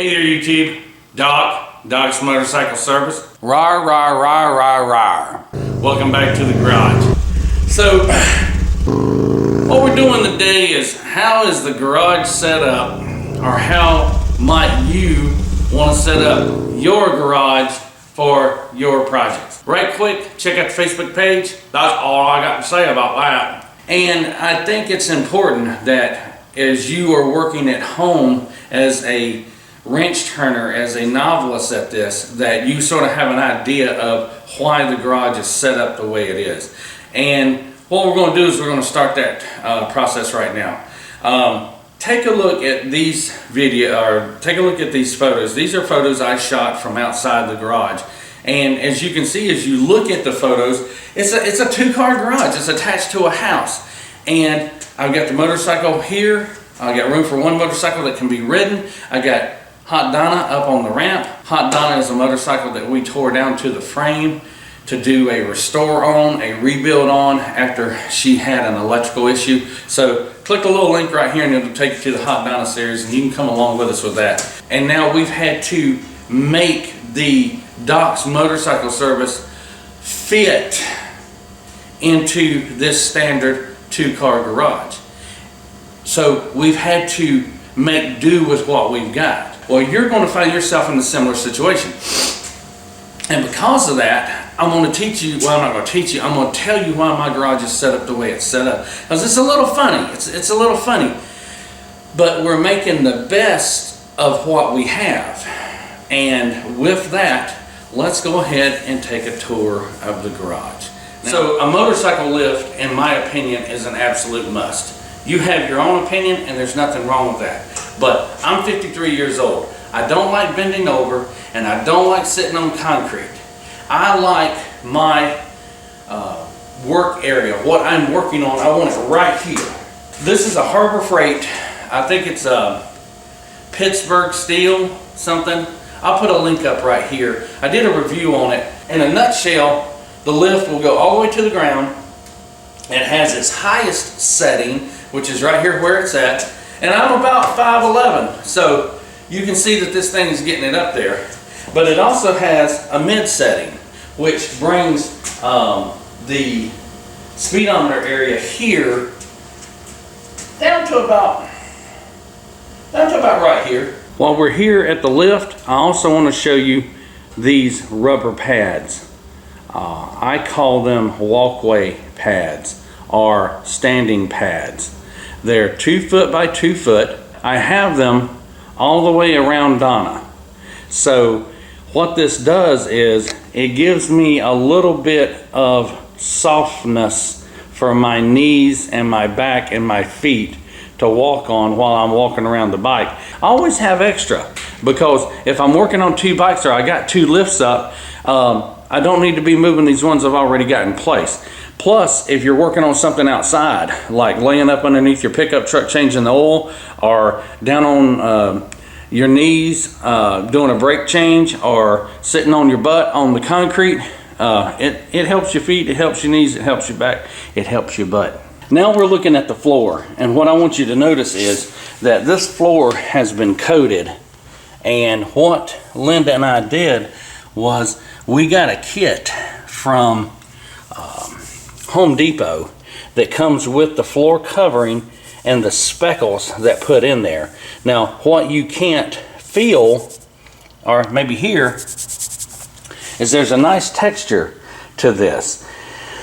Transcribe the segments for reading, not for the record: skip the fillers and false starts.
Hey there YouTube, Doc's Motorcycle Service. Rawr, rawr, rawr, rawr, rawr. Welcome back to the garage. So, what we're doing today is how is the garage set up, or how might you want to set up your garage for your projects. Right quick, check out the Facebook page. That's all I got to say about that. And I think it's important that as you are working at home as a wrench turner, as a novelist at this, that you sort of have an idea of why the garage is set up the way it is. And what we're going to do is we're going to start that process right now. Take a look at these take a look at these photos. These are photos I shot from outside the garage. And as you can see, as you look at the photos, it's a two-car garage. It's attached to a house. And I've got the motorcycle here. I got room for one motorcycle that can be ridden. I got Hot Donna up on the ramp. Hot Donna is a motorcycle that we tore down to the frame to do a restore on, a rebuild on after she had an electrical issue. So click the little link right here and it'll take you to the Hot Donna series and you can come along with us with that. And now we've had to make the Doc's Motorcycle Service fit into this standard two-car garage. So we've had to make do with what we've got. Well, you're going to find yourself in a similar situation. And because of that, I'm going to teach you, well, I'm not going to teach you, I'm going to tell you why my garage is set up the way it's set up. Because it's a little funny, it's a little funny. But we're making the best of what we have. And with that, let's go ahead and take a tour of the garage. Now, so a motorcycle lift, in my opinion, is an absolute must. You have your own opinion and there's nothing wrong with that. But I'm 53 years old. I don't like bending over and I don't like sitting on concrete. I like my work area, what I'm working on, I want it right here. This is a Harbor Freight, I think it's a Pittsburgh steel something. I'll put a link up right here. I did a review on it. In a nutshell, the lift will go all the way to the ground. It has its highest setting, which is right here where it's at. And I'm about 5'11", so you can see that this thing is getting it up there. But it also has a mid setting, which brings the speedometer area here down to about right here. While we're here at the lift, I also want to show you these rubber pads. I call them walkway pads or standing pads. They're 2 foot by 2 foot. I have them all the way around Donna. So what this does is it gives me a little bit of softness for my knees and my back and my feet to walk on while I'm walking around the bike. I always have extra because if I'm working on 2 bikes or I got 2 lifts up, I don't need to be moving these ones I've already got in place. Plus, if you're working on something outside, like laying up underneath your pickup truck changing the oil, or down on your knees doing a brake change, or sitting on your butt on the concrete, it helps your feet, it helps your knees, it helps your back, it helps your butt. Now we're looking at the floor, and what I want you to notice is that this floor has been coated, and what Linda and I did was we got a kit from Home Depot that comes with the floor covering and the speckles that put in there. Now what you can't feel, or maybe hear, is there's a nice texture to this.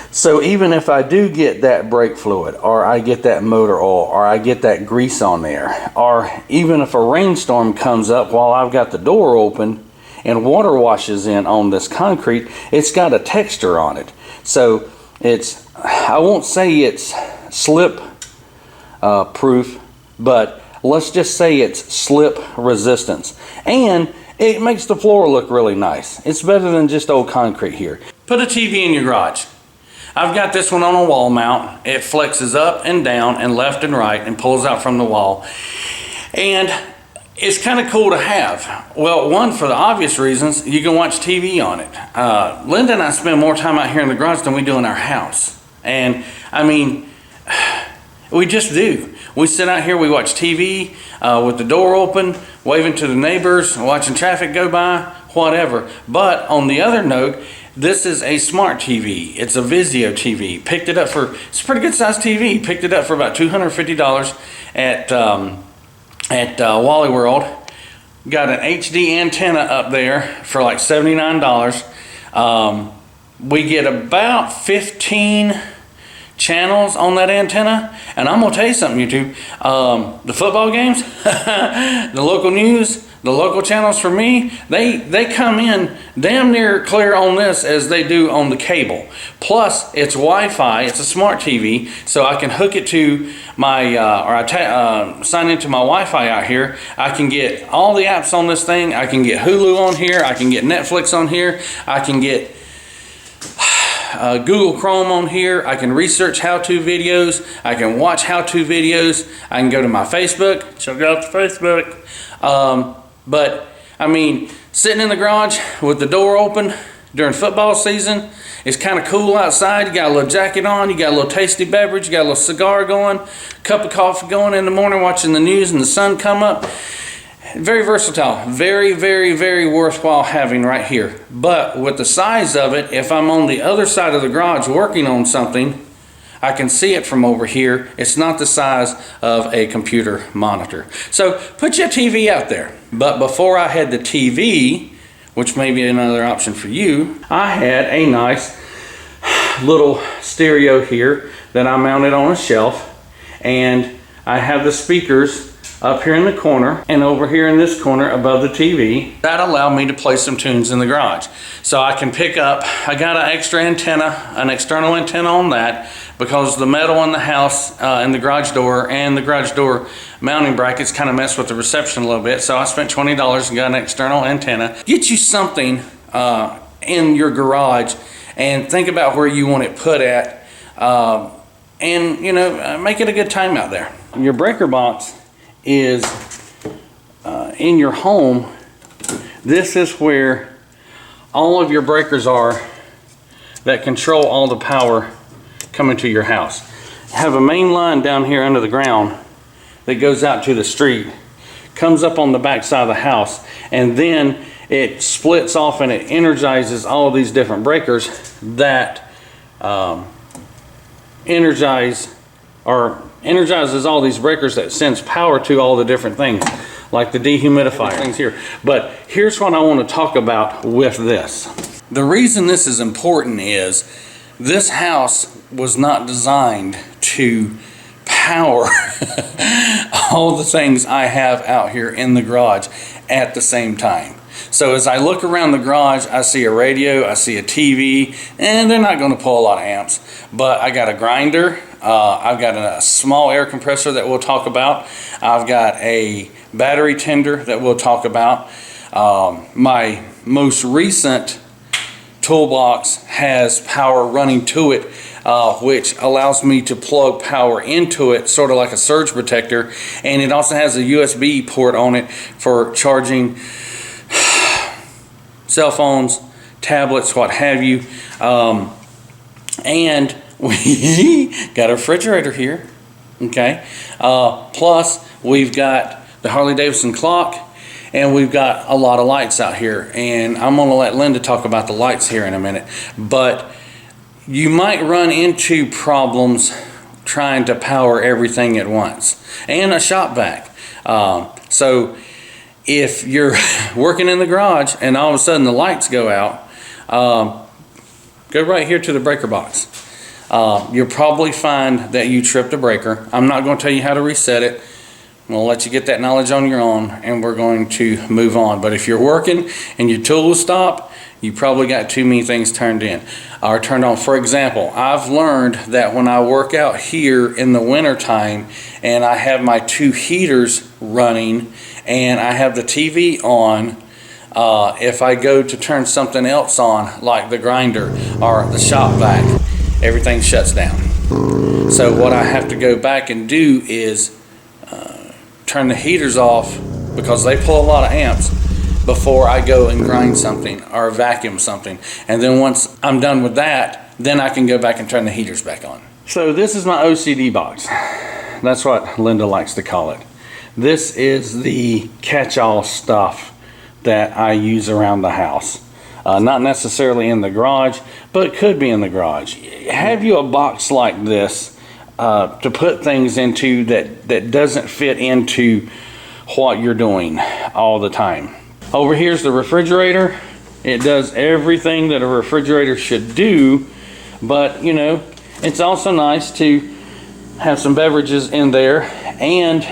So even if I do get that brake fluid, or I get that motor oil, or I get that grease on there, or even if a rainstorm comes up while I've got the door open and water washes in on this concrete, it's got a texture on it. So it's, I won't say it's slip proof, but let's just say it's slip resistance. And it makes the floor look really nice. It's better than just old concrete here. Put a TV in your garage. I've got this one on a wall mount. It flexes up and down and left and right and pulls out from the wall. And it's kind of cool to have. Well, one, for the obvious reasons, you can watch TV on it. Linda and I spend more time out here in the garage than we do in our house. And I mean, We just do. We sit out here, we watch TV with the door open, waving to the neighbors, watching traffic go by, whatever. But on the other note, this is a smart TV. It's a Vizio TV. Picked it up for, it's a pretty good sized TV. Picked it up for about $250 at Wally World. Got an HD antenna up there for like $79. We get about 15 channels on that antenna, and I'm gonna tell you something, YouTube. The football games, the local news, the local channels for me, they come in damn near clear on this as they do on the cable. Plus, it's Wi-Fi. It's a smart TV, so I can hook it to my sign into my Wi-Fi out here. I can get all the apps on this thing. I can get Hulu on here. I can get Netflix on here. I can get Google Chrome on here. I can research how-to videos. I can watch how-to videos. I can go to my Facebook. Check out the Facebook. But I mean, sitting in the garage with the door open during football season, it's kind of cool outside. You got a little jacket on. You got a little tasty beverage. You got a little cigar going, cup of coffee going in the morning, watching the news and the sun come up. Very versatile, very, very, very worthwhile having right here. But with the size of it, if I'm on the other side of the garage working on something, I can see it from over here. It's not the size of a computer monitor. So put your TV out there. But before I had the TV, which may be another option for you, I had a nice little stereo here that I mounted on a shelf, and I have the speakers up here in the corner and over here in this corner above the TV. That allowed me to play some tunes in the garage. So I can pick up, I got an extra antenna, an external antenna on that, because the metal in the house and the garage door and the garage door mounting brackets kind of mess with the reception a little bit. So I spent $20 and got an external antenna. Get you something in your garage and think about where you want it put at, and you know, make it a good time out there. Your breaker box is in your home. This is where all of your breakers are that control all the power coming to your house. You have a main line down here under the ground that goes out to the street, comes up on the back side of the house, and then it splits off and it energizes all of these different breakers that energizes all these breakers that sends power to all the different things, like the dehumidifier things here. But here's what I want to talk about with this. The reason this is important is this house was not designed to power all the things I have out here in the garage at the same time. So as I look around the garage, I see a radio, I see a TV, and they're not going to pull a lot of amps. But I got a grinder, I've got a small air compressor that we'll talk about. I've got a battery tender that we'll talk about. My most recent toolbox has power running to it, which allows me to plug power into it, sort of like a surge protector. And it also has a USB port on it for charging cell phones, tablets, what have you. And we got a refrigerator here, okay? Plus, we've got the Harley-Davidson clock, and we've got a lot of lights out here. And I'm gonna let Linda talk about the lights here in a minute. But you might run into problems trying to power everything at once. And a shop vac. So if you're working in the garage and all of a sudden the lights go out, go right here to the breaker box. You'll probably find that you tripped a breaker. I'm not going to tell you how to reset it. I'm going to let you get that knowledge on your own, and we're going to move on. But if you're working and your tools stop, you probably got too many things turned in or turned on. For example, I've learned that when I work out here in the winter time and I have my two heaters running and I have the TV on, if I go to turn something else on, like the grinder or the shop vac, everything shuts down. So what I have to go back and do is turn the heaters off, because they pull a lot of amps, before I go and grind something or vacuum something. And then once I'm done with that, then I can go back and turn the heaters back on. So this is my OCD box. That's what Linda likes to call it. This is the catch-all stuff that I use around the house. Not necessarily in the garage, but it could be in the garage. Have you a box like this to put things into that doesn't fit into what you're doing all the time. Over here's the refrigerator. It does everything that a refrigerator should do, but you know, it's also nice to have some beverages in there, and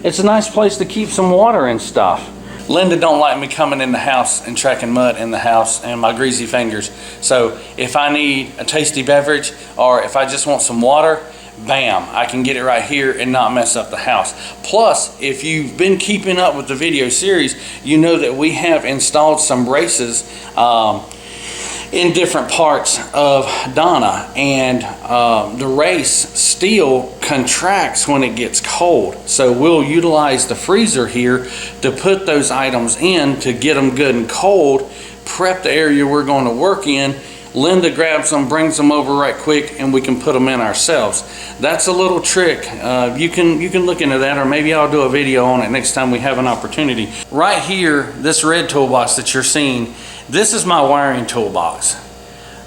it's a nice place to keep some water and stuff. Linda don't like me coming in the house and tracking mud in the house and my greasy fingers. So if I need a tasty beverage or if I just want some water, bam, I can get it right here and not mess up the house. Plus, if you've been keeping up with the video series, you know that we have installed some braces in different parts of Donna, and the race steel contracts when it gets cold, so we'll utilize the freezer here to put those items in to get them good and cold, prep the area we're going to work in. Linda grabs them, brings them over right quick, and we can put them in ourselves. That's a little trick. You can look into that, or maybe I'll do a video on it next time we have an opportunity. Right here, this red toolbox that you're seeing, this is my wiring toolbox.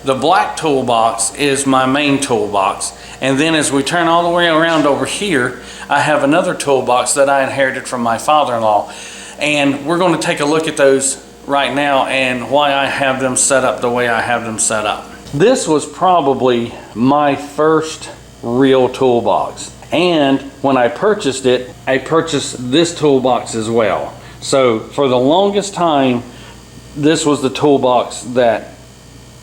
The black toolbox is my main toolbox. And then as we turn all the way around over here, I have another toolbox that I inherited from my father-in-law. And we're going to take a look at those right now and why I have them set up the way I have them set up. This was probably my first real toolbox. And when I purchased it, I purchased this toolbox as well. So for the longest time, this was the toolbox that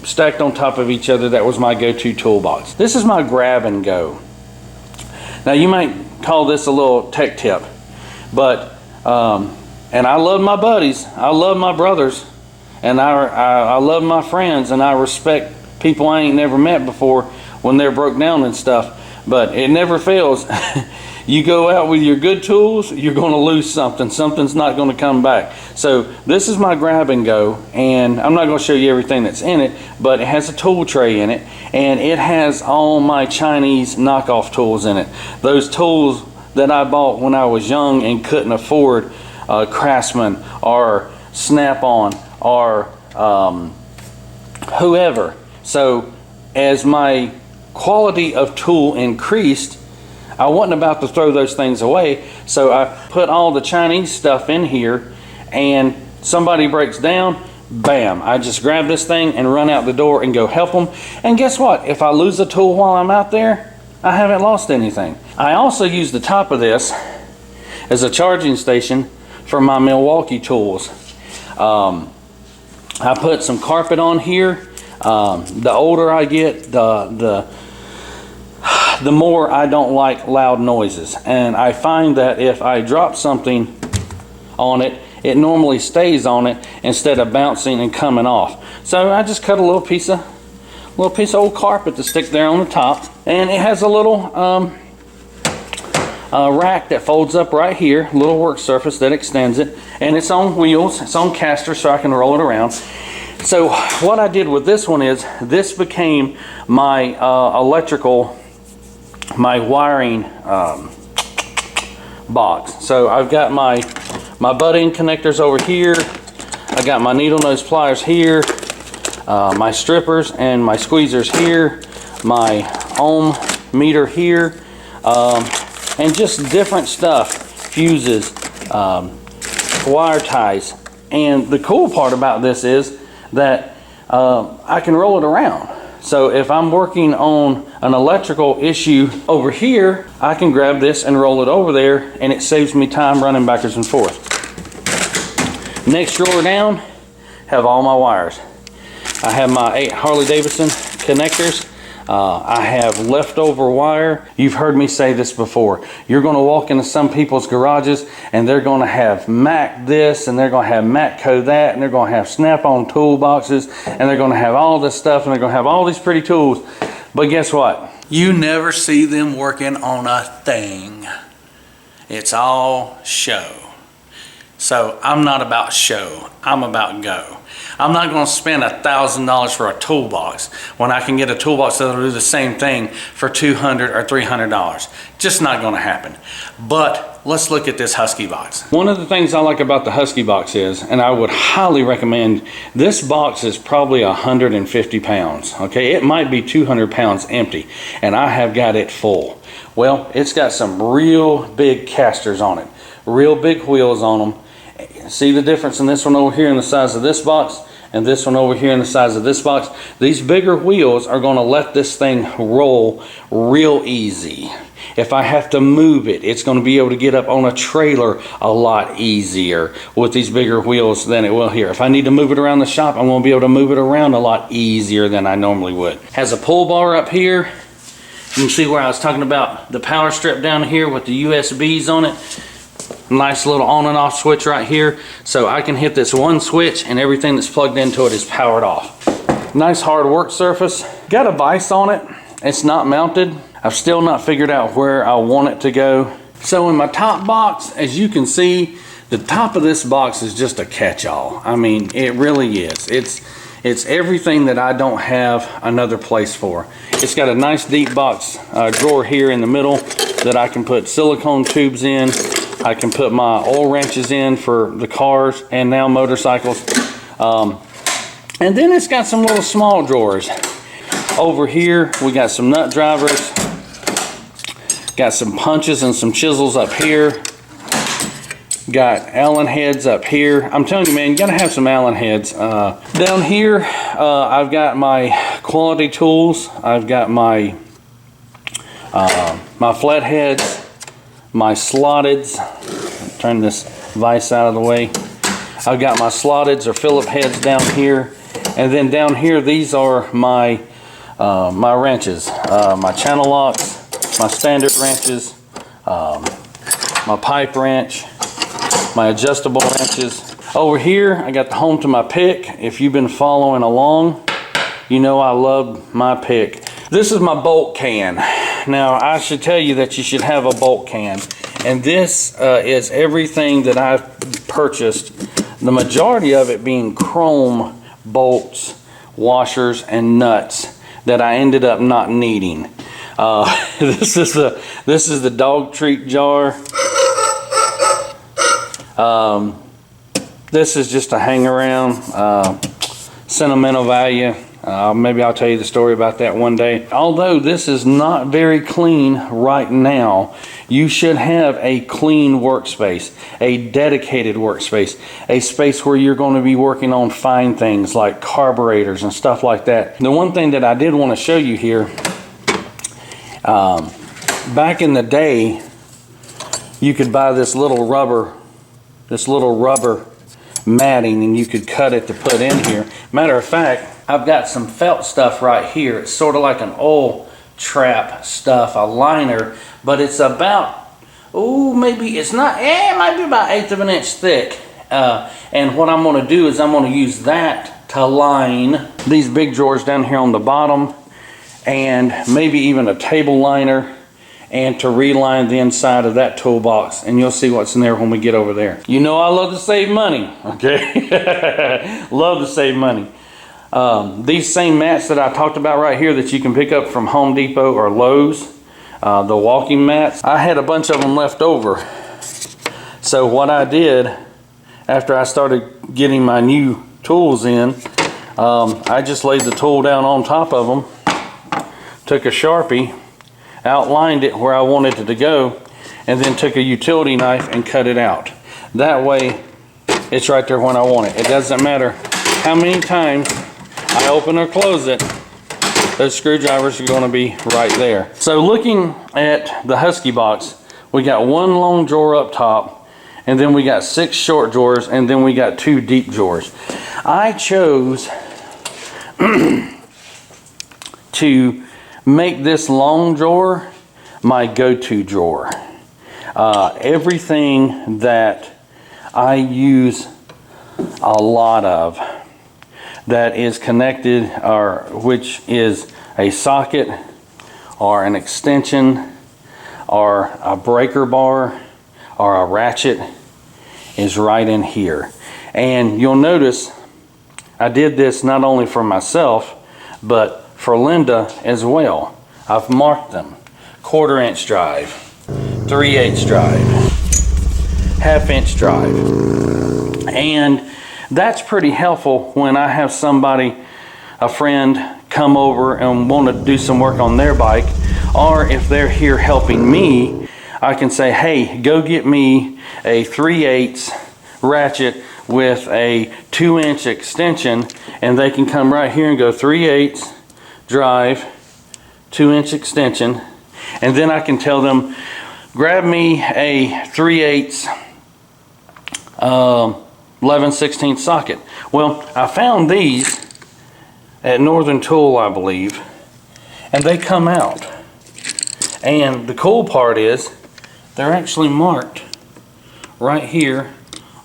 stacked on top of each other. That was my go-to toolbox. This is my grab and go. Now you might call this a little tech tip, but and I love my buddies, I love my brothers, and I love my friends, and I respect people I ain't never met before when they're broke down and stuff, but it never fails. You go out with your good tools, you're going to lose something. Something's not going to come back. So this is my grab and go, and I'm not going to show you everything that's in it, but it has a tool tray in it, and it has all my Chinese knockoff tools in it. Those tools that I bought when I was young and couldn't afford Craftsman or Snap-on or whoever. So as my quality of tool increased, I wasn't about to throw those things away, so I put all the Chinese stuff in here, and somebody breaks down, bam, I just grab this thing and run out the door and go help them. And guess what? If I lose a tool while I'm out there, I haven't lost anything. I also use the top of this as a charging station for my Milwaukee tools. I put some carpet on here. The older I get, the more I don't like loud noises, and I find that if I drop something on it, it normally stays on it instead of bouncing and coming off. So I just cut a little piece of old carpet to stick there on the top, and it has a little rack that folds up right here, little work surface that extends it, and it's on wheels, it's on casters, so I can roll it around. So what I did with this one is this became my my wiring box. So I've got my butt-end connectors over here. I got my needle nose pliers here, my strippers and my squeezers here, my ohm meter here, and just different stuff, fuses, wire ties. And the cool part about this is that I can roll it around. So if I'm working on an electrical issue over here, I can grab this and roll it over there, and it saves me time running backwards and forth. Next drawer down, have all my wires. I have my 8 Harley-Davidson connectors. I have leftover wire. You've heard me say this before. You're going to walk into some people's garages and they're going to have Mac this, and they're going to have Matco that, and they're going to have Snap-on toolboxes, and they're going to have all this stuff, and they're going to have all these pretty tools. But guess what? You never see them working on a thing. It's all show. So I'm not about show, I'm about go. I'm not going to spend $1,000 for a toolbox when I can get a toolbox that'll do the same thing for $200 or $300. Just not going to happen. But let's look at this Husky Box. One of the things I like about the Husky Box is, and I would highly recommend, this box is probably 150 pounds. Okay, it might be 200 pounds empty, and I have got it full. Well, it's got some real big casters on it, real big wheels on them. See the difference in this one over here in the size of this box and this one over here in the size of this box? These bigger wheels are going to let this thing roll real easy. If I have to move it, it's going to be able to get up on a trailer a lot easier with these bigger wheels than it will here. If I need to move it around the shop, I'm going to be able to move it around a lot easier than I normally would. Has a pull bar up here. You can see where I was talking about the power strip down here with the USBs on it. Nice little on and off switch right here, so I can hit this one switch and everything that's plugged into it is powered off. Nice hard work surface. Got a vise on it. It's not mounted. I've still not figured out where I want it to go. So in my top box, as you can see, the top of this box is just a catch-all. I mean, it really is. It's everything that I don't have another place for. It's got a nice deep box drawer here in the middle that I can put silicone tubes in. I can put my oil wrenches in for the cars and now motorcycles. And then it's got some little small drawers. Over here, we got some nut drivers. Got some punches and some chisels up here. Got Allen heads up here. I'm telling you, man, you gotta have some Allen heads. Down here, I've got my quality tools. I've got my my flat heads, my slotteds. Turn this vise out of the way. I've got my slotteds or Phillip heads down here, and then down here, these are my my wrenches, my channel locks, my standard wrenches, my pipe wrench, my adjustable wrenches. Over here, I got the home to my pick. If you've been following along, you know I love my pick. This is my bolt can. Now, I should tell you that you should have a bolt can. And this is everything that I've purchased, the majority of it being chrome bolts, washers, and nuts that I ended up not needing. This is the dog treat jar. This is just a hang around, sentimental value. Maybe I'll tell you the story about that one day. Although this is not very clean right now, you should have a clean workspace, a dedicated workspace, a space where you're going to be working on fine things like carburetors and stuff like that. The one thing that I did want to show you here, back in the day, you could buy this little rubber matting and you could cut it to put in here. Matter of fact, I've got some felt stuff right here. It's sort of like an oil trap stuff, a liner, but it's about, maybe it's not, it might be about 1/8 of an inch thick. And what I'm going to do is I'm going to use that to line these big drawers down here on the bottom, and maybe even a table liner, and to reline the inside of that toolbox, and you'll see what's in there when we get over there. You know I love to save money, okay? Love to save money. These same mats that I talked about right here that you can pick up from Home Depot or Lowe's, the walking mats, I had a bunch of them left over. So what I did after I started getting my new tools in, I just laid the tool down on top of them, took a Sharpie, outlined it where I wanted it to go, and then took a utility knife and cut it out. That way it's right there when I want it. It doesn't matter how many times I open or close it, those screwdrivers are going to be right there. So looking at the Husky Box, we got one long drawer up top, and then we got 6 short drawers, and then we got 2 deep drawers. I chose to make this long drawer my go-to drawer. Everything that I use a lot of that is connected, or which is a socket or an extension or a breaker bar or a ratchet, is right in here. And you'll notice I did this not only for myself, but for Linda as well. I've marked them. 1/4 inch drive, 3/8 drive, 1/2 inch drive. And that's pretty helpful when I have somebody, a friend, come over and want to do some work on their bike, or if they're here helping me, I can say, hey, go get me a 3/8 ratchet with a 2-inch extension, and they can come right here and go 3/8 drive, 2-inch extension, and then I can tell them, grab me a 3/8 11/16 socket. Well, I found these at Northern Tool, I believe, and they come out. And the cool part is they're actually marked right here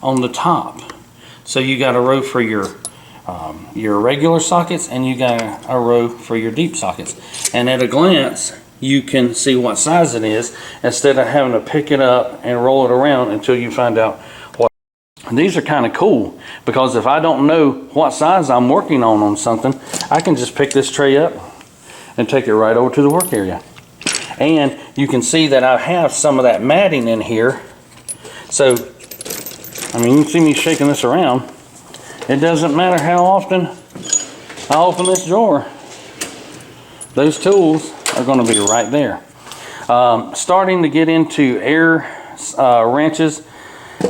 on the top. So you got a row for your regular sockets, and you got a row for your deep sockets. And at a glance, you can see what size it is instead of having to pick it up and roll it around until you find out what. These are kind of cool because if I don't know what size I'm working on something, I can just pick this tray up and take it right over to the work area. And you can see that I have some of that matting in here. So, I mean, you can see me shaking this around. It doesn't matter how often I open this drawer. Those tools are going to be right there. Starting to get into air wrenches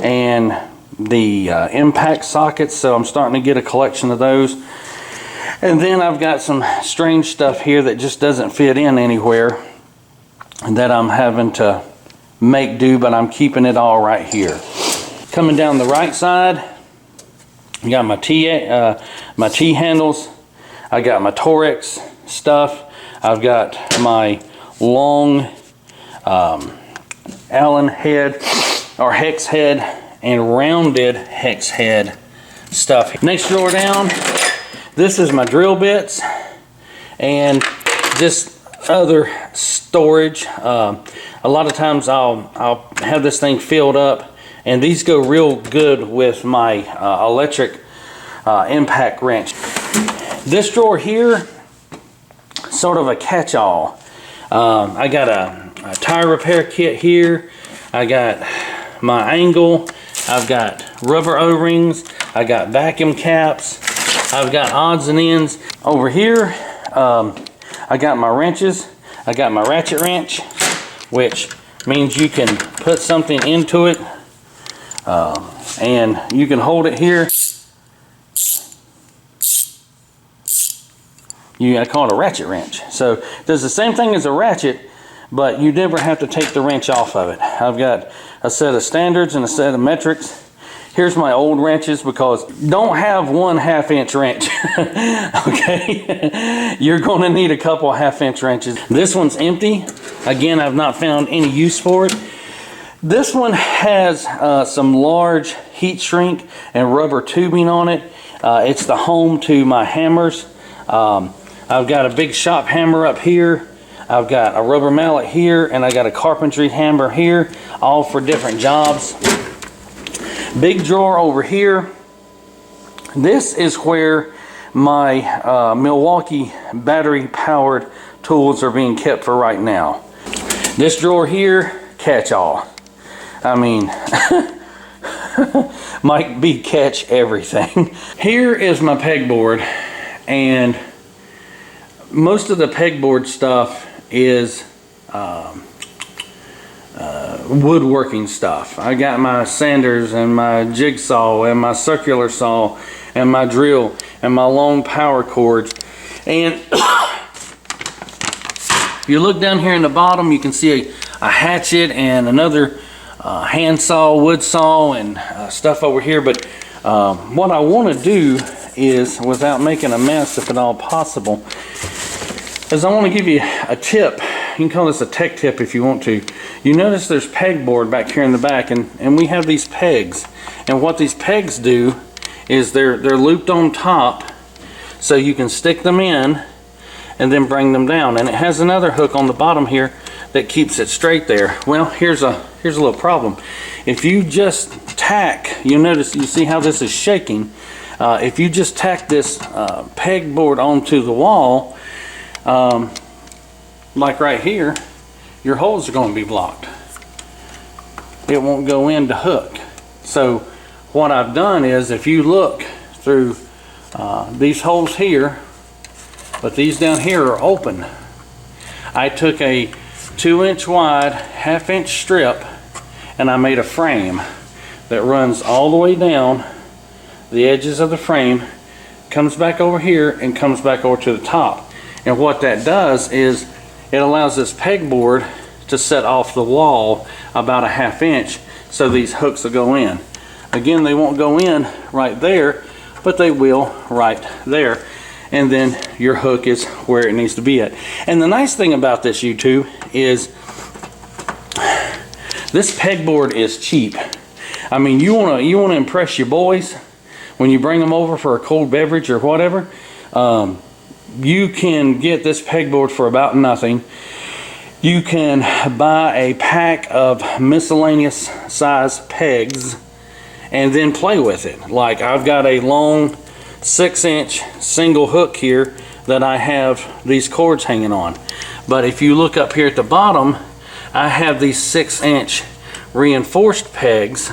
and the impact sockets, so I'm starting to get a collection of those. And then I've got some strange stuff here that just doesn't fit in anywhere and that I'm having to make do, but I'm keeping it all right here. Coming down the right side, I got my T handles, I got my Torex stuff, I've got my long Allen head or hex head and rounded hex head stuff. Next drawer down, this is my drill bits and just other storage. A lot of times I'll have this thing filled up, and these go real good with my electric impact wrench. This drawer here, sort of a catch-all. I got a tire repair kit here. I got my angle. I've got rubber O-rings. I got vacuum caps. I've got odds and ends. Over here, I got my wrenches. I got my ratchet wrench, which means you can put something into it and you can hold it here. I call it a ratchet wrench. So it does the same thing as a ratchet, but you never have to take the wrench off of it. I've got a set of standards and a set of metrics. Here's my old wrenches, because don't have one 1/2 inch wrench. Okay, you're going to need a couple 1/2 inch wrenches. This one's empty. Again, I've not found any use for it. This one has some large heat shrink and rubber tubing on it. It's the home to my hammers. I've got a big shop hammer up here. I've got a rubber mallet here, and I got a carpentry hammer here, all for different jobs. Big drawer over here. This is where my Milwaukee battery powered tools are being kept for right now. This drawer here, catch all. I mean, might be catch everything. Here is my pegboard, and most of the pegboard stuff is woodworking stuff. I got my sanders and my jigsaw and my circular saw and my drill and my long power cords. And if you look down here in the bottom, you can see a hatchet and another hand saw, wood saw, and stuff over here. But what I want to do is, without making a mess if at all possible, is I want to give you a tip. You can call this a tech tip if you want to. You notice there's pegboard back here in the back, and we have these pegs. And what these pegs do is they're looped on top, so you can stick them in and then bring them down. And it has another hook on the bottom here that keeps it straight there. Well, here's a little problem. If you just tack, you see how this is shaking. If you just tack this pegboard onto the wall, like right here, your holes are going to be blocked. It won't go in to hook. So what I've done is, if you look through these holes here, but these down here are open, I took a 2-inch wide, 1/2-inch strip, and I made a frame that runs all the way down the edges of the frame, comes back over here, and comes back over to the top. And what that does is it allows this pegboard to set off the wall about a 1/2 inch, so these hooks will go in. Again, they won't go in right there, but they will right there. And then your hook is where it needs to be at. And the nice thing about this, YouTube, is this pegboard is cheap. I mean, you wanna impress your boys when you bring them over for a cold beverage or whatever. You can get this pegboard for about nothing. You can buy a pack of miscellaneous size pegs and then play with it. Like, I've got a long 6-inch single hook here that I have these cords hanging on. But if you look up here at the bottom, I have these 6-inch reinforced pegs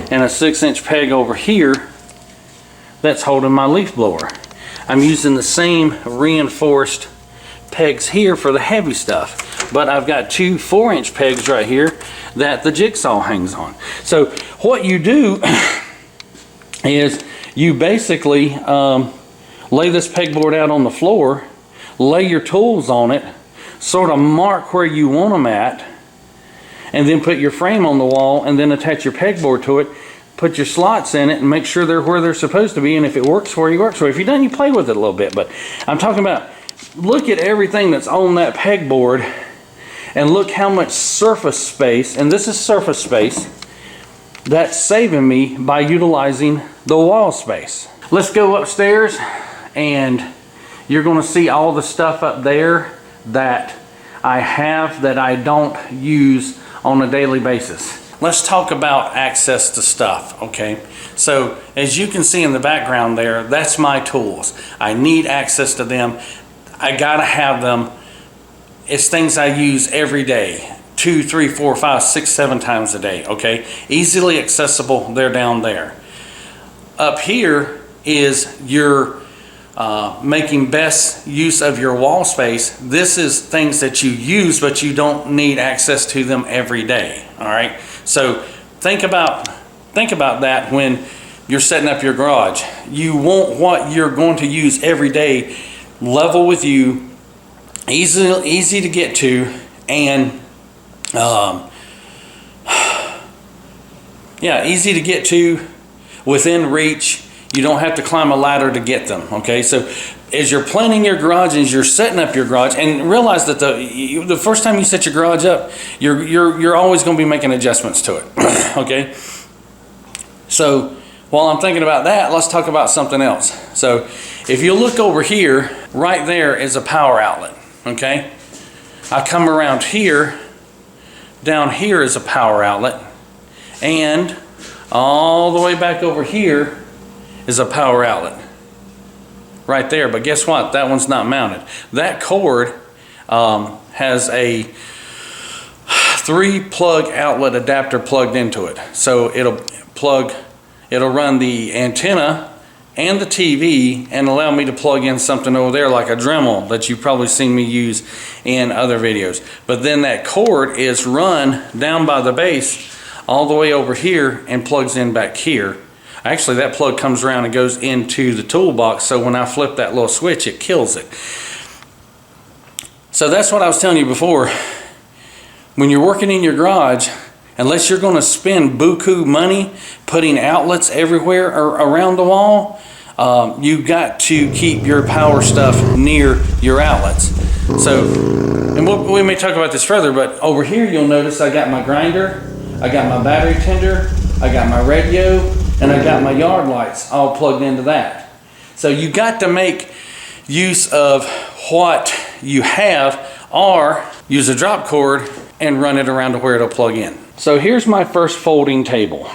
and a 6-inch peg over here that's holding my leaf blower. I'm using the same reinforced pegs here for the heavy stuff, but I've got 2 4-inch pegs right here that the jigsaw hangs on. So what you do is you basically lay this pegboard out on the floor, lay your tools on it, sort of mark where you want them at, and then put your frame on the wall, and then attach your pegboard to it, put your slots in it, and make sure they're where they're supposed to be. And if it works for you, works for you. If you don't, you play with it a little bit. But I'm talking about, look at everything that's on that pegboard, and look how much surface space, and this is surface space, that's saving me by utilizing the wall space. Let's go upstairs, and you're going to see all the stuff up there that I have that I don't use on a daily basis. Let's talk about access to stuff, okay? So as you can see in the background there, that's my tools. I need access to them. I gotta have them. It's things I use every day, 2, 3, 4, 5, 6, 7 times a day, okay? Easily accessible, they're down there. Up here is your making best use of your wall space. This is things that you use, but you don't need access to them every day, all right? So think about that when you're setting up your garage. You want what you're going to use every day level with you, easy to get to, and yeah, easy to get to, within reach. You don't have to climb a ladder to get them, okay? So as you're planning your garage, as you're setting up your garage, and realize that the first time you set your garage up, you're always going to be making adjustments to it, okay? So while I'm thinking about that, let's talk about something else. So if you look over here, right there is a power outlet, okay? I come around here, down here is a power outlet, and all the way back over here is a power outlet right there. But guess what? That one's not mounted. That cord has a 3-plug outlet adapter plugged into it. So it'll run the antenna and the TV and allow me to plug in something over there like a Dremel that you've probably seen me use in other videos. But then that cord is run down by the base all the way over here and plugs in back here. Actually, that plug comes around and goes into the toolbox, so when I flip that little switch, it kills it. So that's what I was telling you before. When you're working in your garage, unless you're going to spend buku money putting outlets everywhere or around the wall, you've got to keep your power stuff near your outlets. So, and we may talk about this further, but over here you'll notice I got my grinder, I got my battery tender, I got my radio, and I got my yard lights all plugged into that. So you got to make use of what you have, or use a drop cord and run it around to where it'll plug in. So here's my first folding table.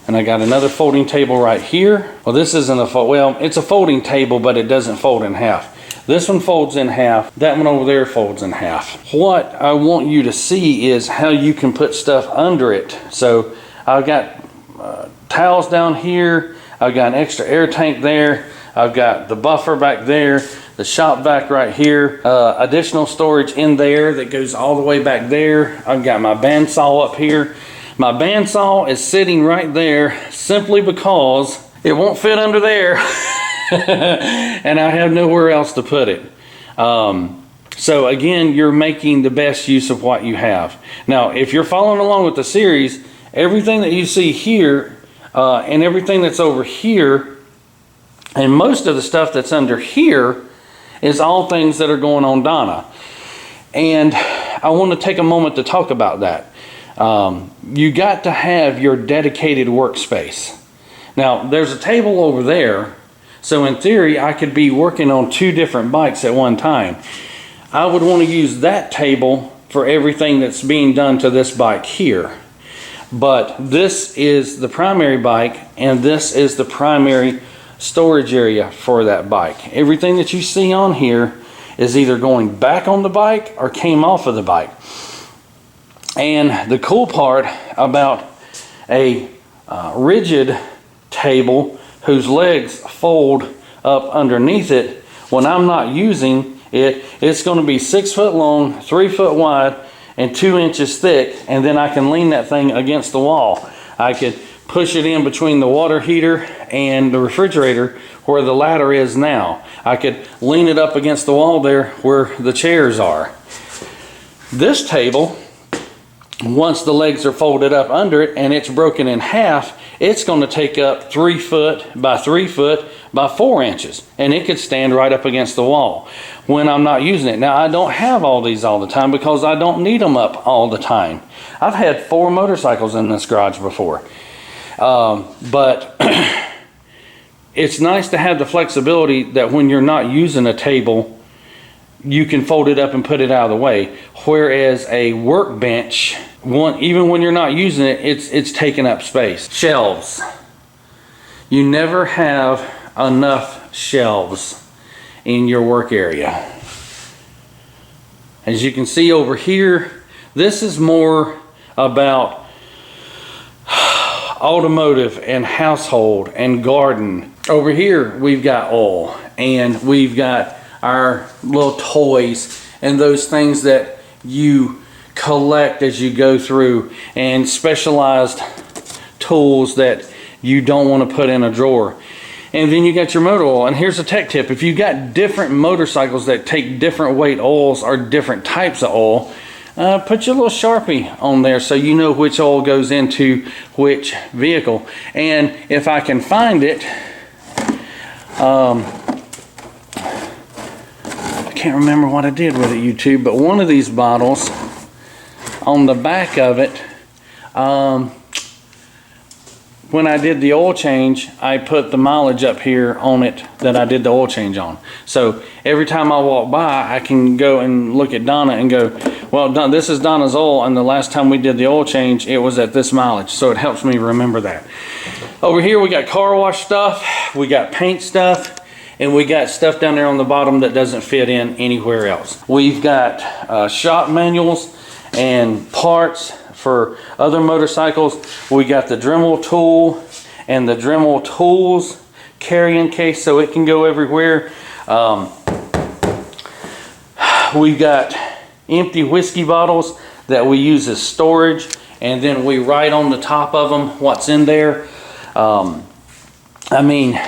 And I got another folding table right here. Well, this isn't a well, it's a folding table, but it doesn't fold in half. This one folds in half. That one over there folds in half. What I want you to see is how you can put stuff under it. So I've got towels down here. I've got an extra air tank there. I've got the buffer back there, the shop vac right here, additional storage in there that goes all the way back there. I've got my bandsaw up here. My bandsaw is sitting right there simply because it won't fit under there and I have nowhere else to put it. So again, you're making the best use of what you have. Now, if you're following along with the series, everything that you see here and everything that's over here and most of the stuff that's under here is all things that are going on Donna. And I want to take a moment to talk about that. You got to have your dedicated workspace. Now, there's a table over there, so in theory, I could be working on 2 different bikes at one time. I would want to use that table for everything that's being done to this bike here. But this is the primary bike, and this is the primary storage area for that bike. Everything that you see on here is either going back on the bike or came off of the bike. And the cool part about a rigid table whose legs fold up underneath it, when I'm not using it, it's going to be 6 foot long, 3 foot wide, and 2 inches thick, and then I can lean that thing against the wall. I could push it in between the water heater and the refrigerator where the ladder is now. I could lean it up against the wall there where the chairs are. This table, once the legs are folded up under it and it's broken in half, it's going to take up 3 foot by 3 foot by 4 inches, and it could stand right up against the wall when I'm not using it. Now, I don't have all these all the time because I don't need them up all the time. I've had 4 motorcycles in this garage before, but it's nice to have the flexibility that when you're not using a table, you can fold it up and put it out of the way. Whereas a workbench, even when you're not using it, it's taking up space. Shelves. You never have enough shelves in your work area. As you can see over here, this is more about automotive and household and garden. Over here, we've got oil, and we've got our little toys and those things that you collect as you go through, and specialized tools that you don't want to put in a drawer. And then you got your motor oil. And here's a tech tip: if you got different motorcycles that take different weight oils or different types of oil, put your little Sharpie on there so you know which oil goes into which vehicle. And if I can find it, I can't remember what I did with it, YouTube, but one of these bottles, on the back of it, when I did the oil change, I put the mileage up here on it that I did the oil change on. So every time I walk by, I can go and look at Donna and go, well, this is Donna's oil, and the last time we did the oil change, it was at this mileage. So it helps me remember that. Over here, we got car wash stuff, we got paint stuff, and we got stuff down there on the bottom that doesn't fit in anywhere else. We've got shop manuals and parts for other motorcycles. We got the Dremel tool and the Dremel tools carrying case so it can go everywhere. We've got empty whiskey bottles that we use as storage, and then we write on the top of them what's in there. I mean,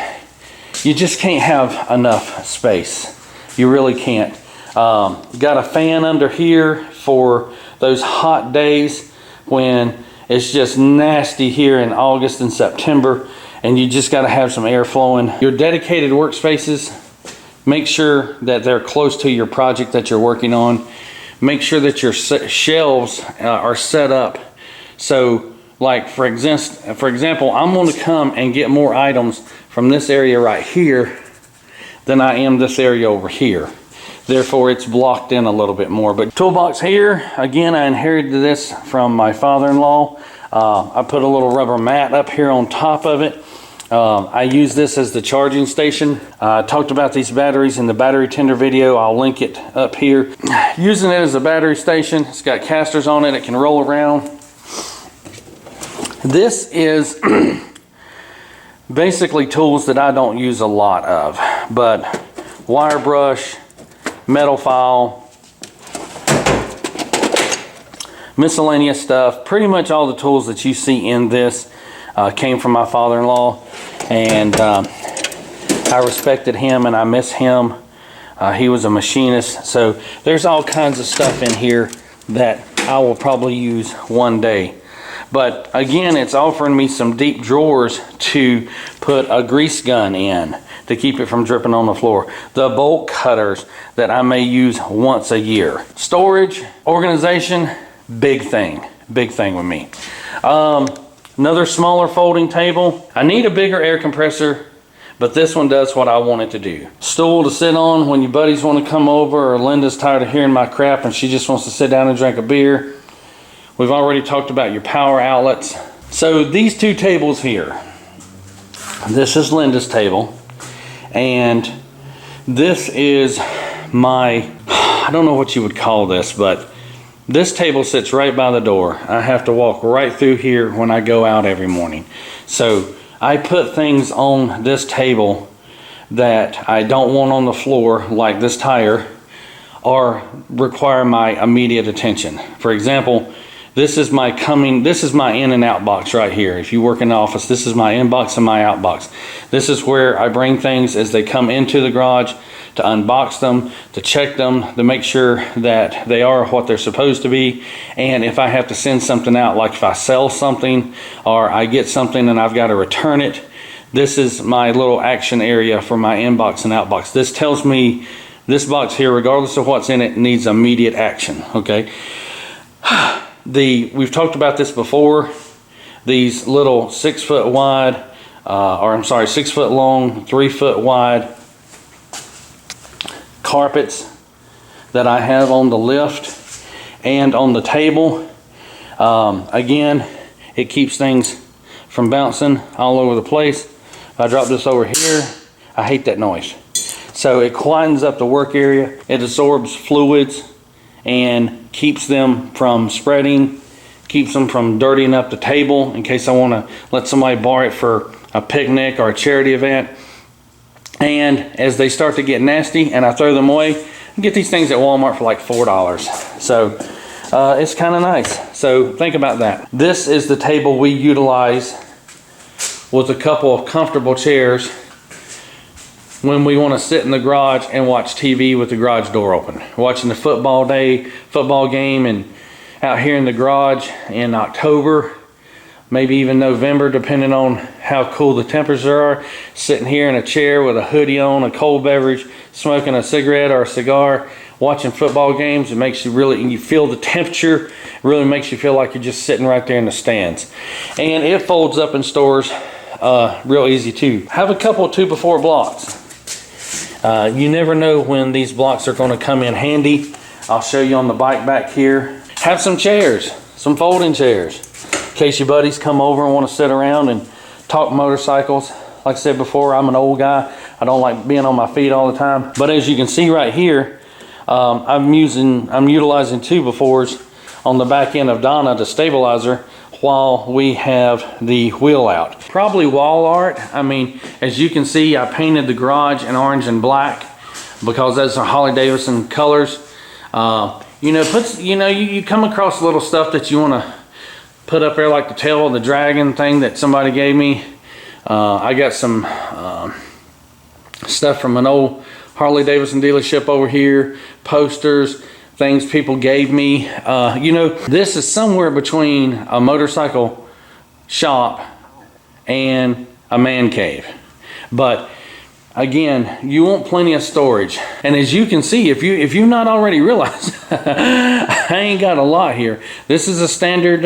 you just can't have enough space. You really can't. Got a fan under here for those hot days when it's just nasty here in August and September, and you just got to have some air flowing. Your dedicated workspaces, make sure that they're close to your project that you're working on. Make sure that your shelves are set up. So, like for example, I'm going to come and get more items from this area right here than I am this area over here. Therefore, it's blocked in a little bit more. But toolbox here, again, I inherited this from my father-in-law. I put a little rubber mat up here on top of it. I use this as the charging station. I talked about these batteries in the battery tender video. I'll link it up here. Using it as a battery station, it's got casters on it. It can roll around. This is basically tools that I don't use a lot of, but wire brush, metal file, miscellaneous stuff. Pretty much all the tools that you see in this came from my father-in-law, and I respected him and I miss him. He was a machinist, so there's all kinds of stuff in here that I will probably use one day. But again, it's offering me some deep drawers to put a grease gun in to keep it from dripping on the floor. The bolt cutters that I may use once a year. Storage, organization, big thing with me. Another smaller folding table. I need a bigger air compressor, but this one does what I want it to do. Stool to sit on when your buddies want to come over, or Linda's tired of hearing my crap and she just wants to sit down and drink a beer. We've already talked about your power outlets. So these two tables here, this is Linda's table, and this is my, I don't know what you would call this, but this table sits right by the door. I have to walk right through here when I go out every morning. So I put things on this table that I don't want on the floor, like this tire, or require my immediate attention. For example, this is my in and out box right here. If you work in the office, this is my in box and my out box. This is where I bring things as they come into the garage, to unbox them, to check them, to make sure that they are what they're supposed to be. And if I have to send something out, like if I sell something or I get something and I've got to return it, this is my little action area for my inbox and outbox. This tells me this box here, regardless of what's in it, needs immediate action, okay? We've talked about this before. These little 6 foot wide, 6 foot long, 3 foot wide carpets that I have on the lift and on the table. Again, it keeps things from bouncing all over the place. If I drop this over here, I hate that noise. So it quietens up the work area. It absorbs fluids and keeps them from spreading, keeps them from dirtying up the table in case I want to let somebody borrow it for a picnic or a charity event. And as they start to get nasty and I throw them away, I get these things at Walmart for like $4. So it's kind of nice. So think about that. This is the table we utilize with a couple of comfortable chairs when we want to sit in the garage and watch TV with the garage door open. Watching the football game and out here in the garage in October, maybe even November, depending on how cool the temperatures are, sitting here in a chair with a hoodie on, a cold beverage, smoking a cigarette or a cigar, watching football games. It makes you you feel the temperature, really makes you feel like you're just sitting right there in the stands. And it folds up and stores real easy too. Have a couple of 2x4 blocks. You never know when these blocks are going to come in handy. I'll show you on the bike back here. Have some chairs, some folding chairs, in case your buddies come over and want to sit around and talk motorcycles. Like I said before, I'm an old guy. I don't like being on my feet all the time. But as you can see right here, I'm utilizing 2x4s on the back end of Donna, the stabilizer, while we have the wheel out. Probably wall art. I mean, as you can see, I painted the garage in orange and black because those are Harley Davidson colors. You come across little stuff that you want to put up there, like the tail of the dragon thing that somebody gave me. I got some stuff from an old Harley Davidson dealership over here, posters, things people gave me. This is somewhere between a motorcycle shop and a man cave. But again, you want plenty of storage. And as you can see, if you've not already realized, I ain't got a lot here. This is a standard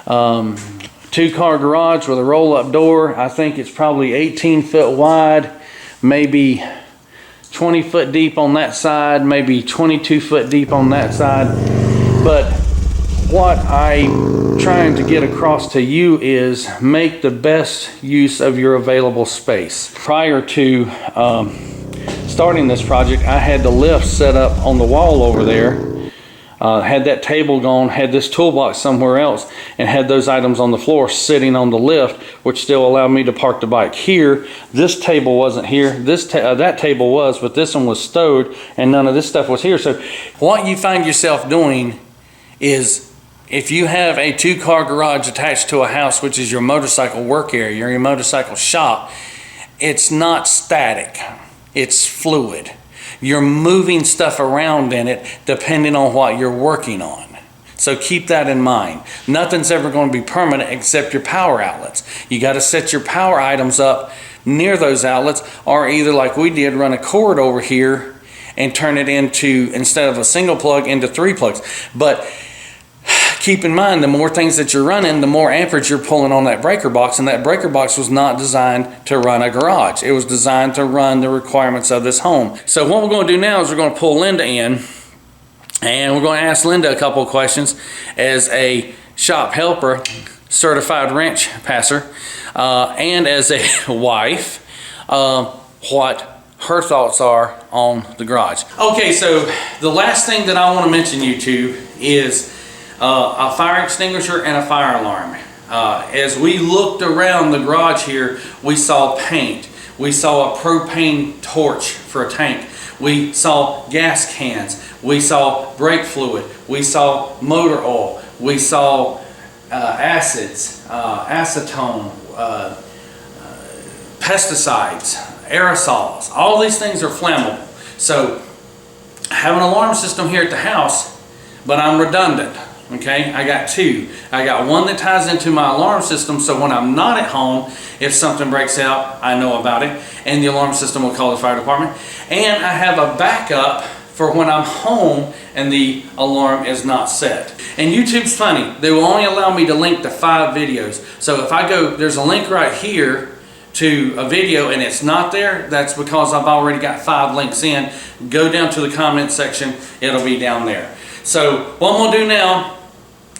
2-car garage with a roll-up door. I think it's probably 18 foot wide, maybe 20 foot deep on that side, maybe 22 foot deep on that side. But what I'm trying to get across to you is make the best use of your available space. Prior to starting this project, I had the lift set up on the wall over there, had that table gone, had this toolbox somewhere else, and had those items on the floor sitting on the lift, which still allowed me to park the bike here. This table wasn't here. That table was, but this one was stowed, and none of this stuff was here. So what you find yourself doing is, if you have a 2-car garage attached to a house, which is your motorcycle work area or your motorcycle shop, it's not static, it's fluid. You're moving stuff around in it depending on what you're working on. So keep that in mind. Nothing's ever going to be permanent except your power outlets. You got to set your power items up near those outlets, or either like we did, run a cord over here and turn it into, instead of a single plug, into 3 plugs. But keep in mind, the more things that you're running, the more amperage you're pulling on that breaker box, and that breaker box was not designed to run a garage. It was designed to run the requirements of this home. So what we're going to do now is we're going to pull Linda in, and we're going to ask Linda a couple of questions as a shop helper, certified wrench passer, and as a wife, what her thoughts are on the garage. Okay, so the last thing that I want to mention you to is a fire extinguisher and a fire alarm. As we looked around the garage here, we saw paint. We saw a propane torch for a tank. We saw gas cans. We saw brake fluid. We saw motor oil. We saw acids, acetone, pesticides, aerosols. All these things are flammable. So I have an alarm system here at the house, but I'm redundant. Okay, I got 2. I got one that ties into my alarm system, so when I'm not at home, if something breaks out, I know about it, and the alarm system will call the fire department. And I have a backup for when I'm home and the alarm is not set. And YouTube's funny. They will only allow me to link to 5 videos. So if I go, there's a link right here to a video and it's not there, that's because I've already got 5 links in. Go down to the comment section, it'll be down there. So what I'm going to do now,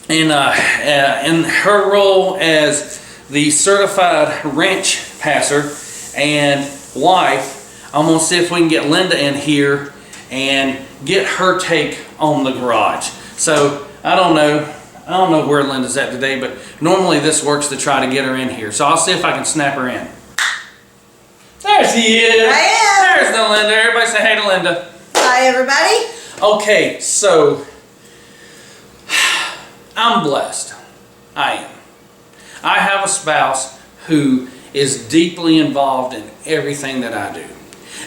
in her role as the certified wrench passer and wife, I'm going to see if we can get Linda in here and get her take on the garage. So I don't know where Linda's at today, but normally this works to try to get her in here. So I'll see if I can snap her in. There she is. I am. There's the Linda. Everybody say hey to Linda. Hi, everybody. Okay, so I'm blessed. I am. I have a spouse who is deeply involved in everything that I do.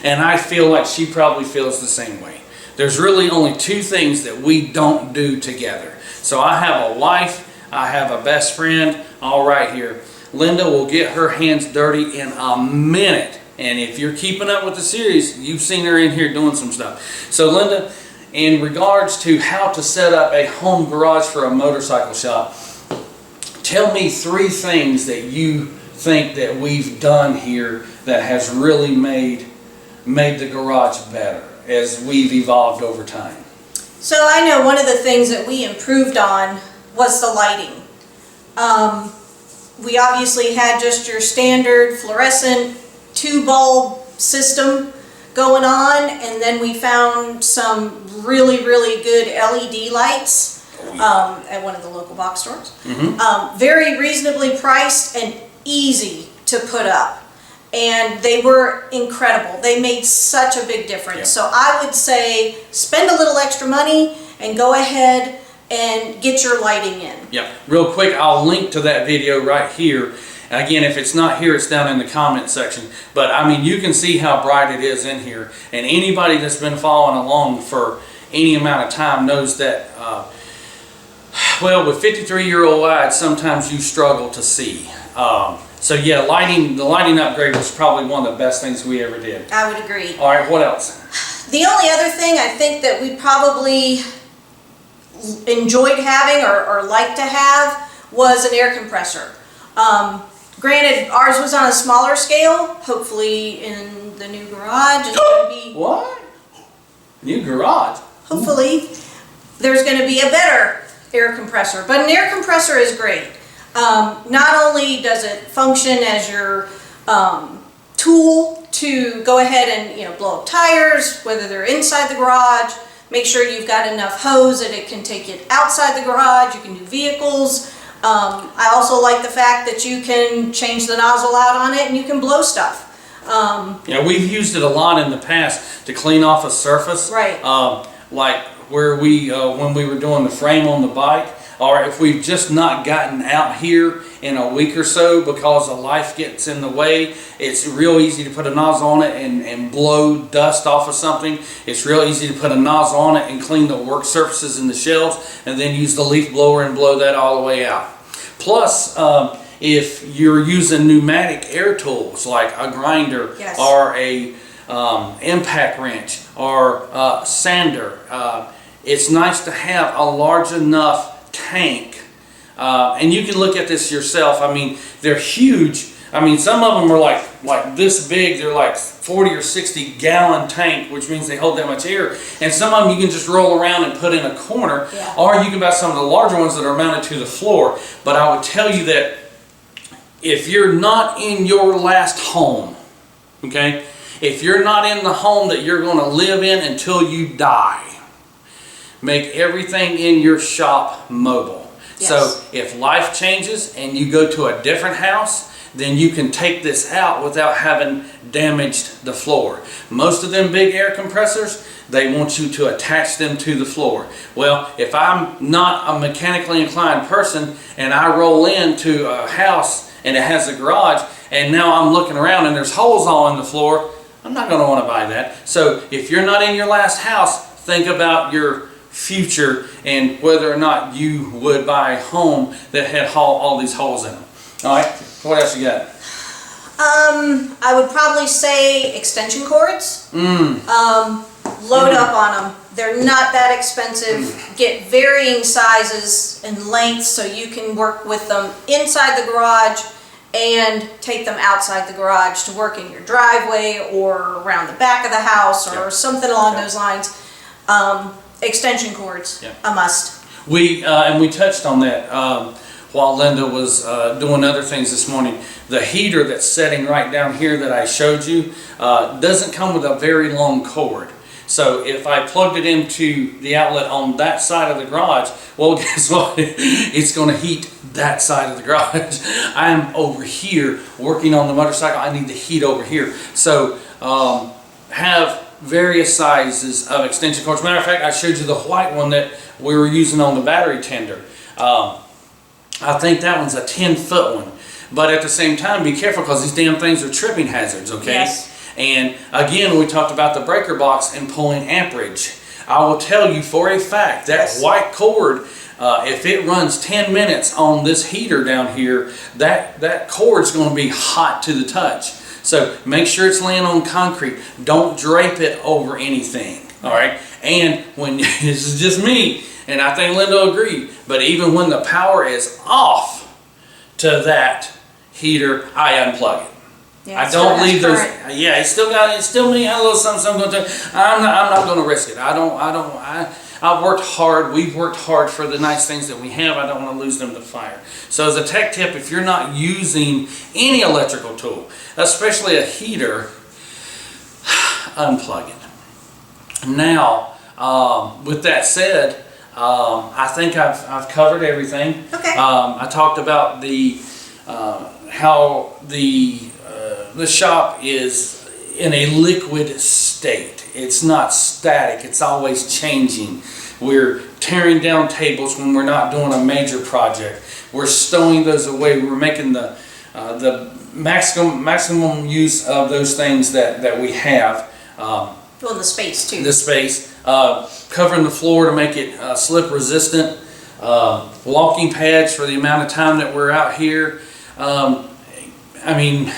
And I feel like she probably feels the same way. There's really only 2 things that we don't do together. So I have a wife, I have a best friend, all right here. Linda will get her hands dirty in a minute. And if you're keeping up with the series, you've seen her in here doing some stuff. So Linda, in regards to how to set up a home garage for a motorcycle shop, tell me 3 things that you think that we've done here that has really made the garage better as we've evolved over time. So I know one of the things that we improved on was the lighting. We obviously had just your standard fluorescent 2-bulb system going on, and then we found some really good LED lights at one of the local box stores. Very reasonably priced and easy to put up, and they were incredible. They made such a big difference. Yep. So I would say spend a little extra money and go ahead and get your lighting in. Yep. Real quick, I'll link to that video right here. Again, if it's not here, it's down in the comment section. But I mean, you can see how bright it is in here. And anybody that's been following along for any amount of time knows that, well, with 53-year-old eyes, sometimes you struggle to see. So yeah, the lighting upgrade was probably one of the best things we ever did. I would agree. All right, what else? The only other thing I think that we probably enjoyed having or liked to have was an air compressor. Granted, ours was on a smaller scale. Hopefully in the new garage it's going to be... What? New garage? Hopefully there's going to be a better air compressor. But an air compressor is great. Not only does it function as your tool to go ahead and blow up tires, whether they're inside the garage, make sure you've got enough hose that it can take it outside the garage. You can do vehicles. I also like the fact that you can change the nozzle out on it and you can blow stuff. Yeah, we've used it a lot in the past to clean off a surface. Right. Like where we, when we were doing the frame on the bike, or if we've just not gotten out here in a week or so because of life gets in the way, it's real easy to put a nozzle on it and blow dust off of something. It's real easy to put a nozzle on it and clean the work surfaces in the shelves, and then use the leaf blower and blow that all the way out. Plus, if you're using pneumatic air tools like a grinder, yes, or a impact wrench or sander, it's nice to have a large enough tank, and you can look at this yourself. I mean, they're huge. I mean, some of them are like this big. They're like 40 or 60 gallon tank, which means they hold that much air. And some of them you can just roll around and put in a corner, yeah, or you can buy some of the larger ones that are mounted to the floor. But I would tell you that if you're not in your last home, okay, if you're not in the home that you're going to live in until you die, make everything in your shop mobile. Yes. So if life changes and you go to a different house, then you can take this out without having damaged the floor. Most of them big air compressors, they want you to attach them to the floor. Well, if I'm not a mechanically inclined person and I roll into a house and it has a garage, and now I'm looking around and there's holes all in the floor, I'm not going to want to buy that. So if you're not in your last house, think about your future and whether or not you would buy a home that had all these holes in them. All right, what else you got? I would probably say extension cords. Load up on them. They're not that expensive. Get varying sizes and lengths so you can work with them inside the garage and take them outside the garage to work in your driveway or around the back of the house or something along those lines. Extension cords, a must. And we touched on that while Linda was doing other things this morning. The heater that's setting right down here that I showed you doesn't come with a very long cord. So if I plugged it into the outlet on that side of the garage, well, guess what? It's going to heat that side of the garage. I'm over here working on the motorcycle. I need the heat over here. So have various sizes of extension cords. Matter of fact, I showed you the white one that we were using on the battery tender. I think that one's a 10-foot one. But at the same time, be careful because these damn things are tripping hazards, okay? Yes. And again, we talked about the breaker box and pulling amperage. I will tell you for a fact that white cord, if it runs 10 minutes on this heater down here, that cord's going to be hot to the touch. So make sure it's laying on concrete. Don't drape it over anything, all right? And when, this is just me, and I think Linda will agree, but even when the power is off to that heater, I unplug it. Yeah, I don't leave those. Yeah, it's still me. A little something going to. I'm not going to risk it. I've worked hard. We've worked hard for the nice things that we have. I don't want to lose them to fire. So as a tech tip, if you're not using any electrical tool, especially a heater, unplug it. Now, with that said, I think I've covered everything. Okay. I talked about the how the shop is in a liquid state. It's not static. It's always changing. We're tearing down tables when we're not doing a major project. We're stowing those away. We're making the maximum use of those things that we have. Well, the space too. The space. Covering the floor to make it slip resistant. Walking pads for the amount of time that we're out here. I mean,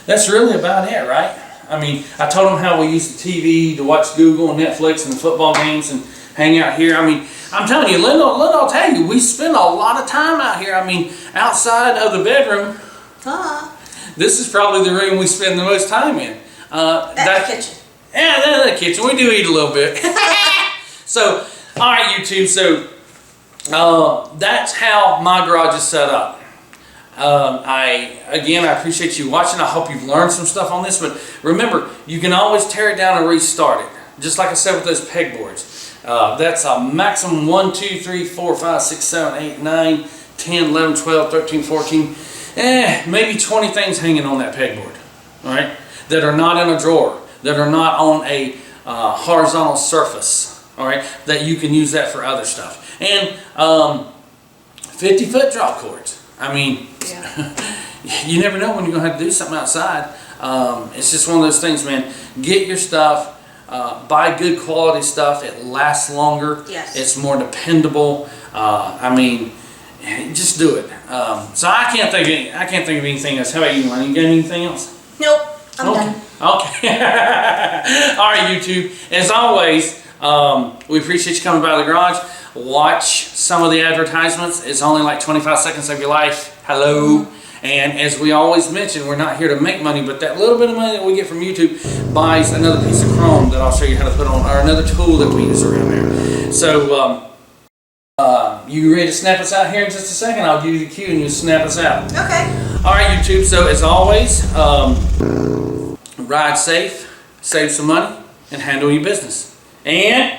that's really about it, right? I mean, I told them how we use the TV to watch Google and Netflix and the football games and hang out here. I mean, I'm telling you, Linda, I'll tell you, we spend a lot of time out here. I mean, outside of the bedroom, this is probably the room we spend the most time in. That kitchen. Yeah, that's the kitchen. We do eat a little bit. So, all right, YouTube. So, that's how my garage is set up. I appreciate you watching. I hope you've learned some stuff on this, but remember, you can always tear it down and restart it. Just like I said with those pegboards. That's a maximum 1, 2, 3, 4, 5, 6, 7, 8, 9, 10, 11, 12, 13, 14, maybe 20 things hanging on that pegboard, all right? That are not in a drawer, that are not on a horizontal surface, all right? That you can use that for other stuff. And 50-foot drop cords. I mean, you never know when you're gonna have to do something outside. It's just one of those things, man. Get your stuff. Buy good quality stuff. It lasts longer. Yes. It's more dependable. I mean, just do it. So I can't think of anything else. How about you, Lonnie? You got anything else? Nope, I'm done. Okay. All right, YouTube. As always, we appreciate you coming by the garage. Watch some of the advertisements. It's only like 25 seconds of your life. Hello. And as we always mention, we're not here to make money, but that little bit of money that we get from YouTube buys another piece of chrome that I'll show you how to put on, or another tool that we use around there. So, you ready to snap us out here in just a second? I'll give you the cue and you snap us out. Okay. All right, YouTube. So as always, ride safe, save some money, and handle your business. And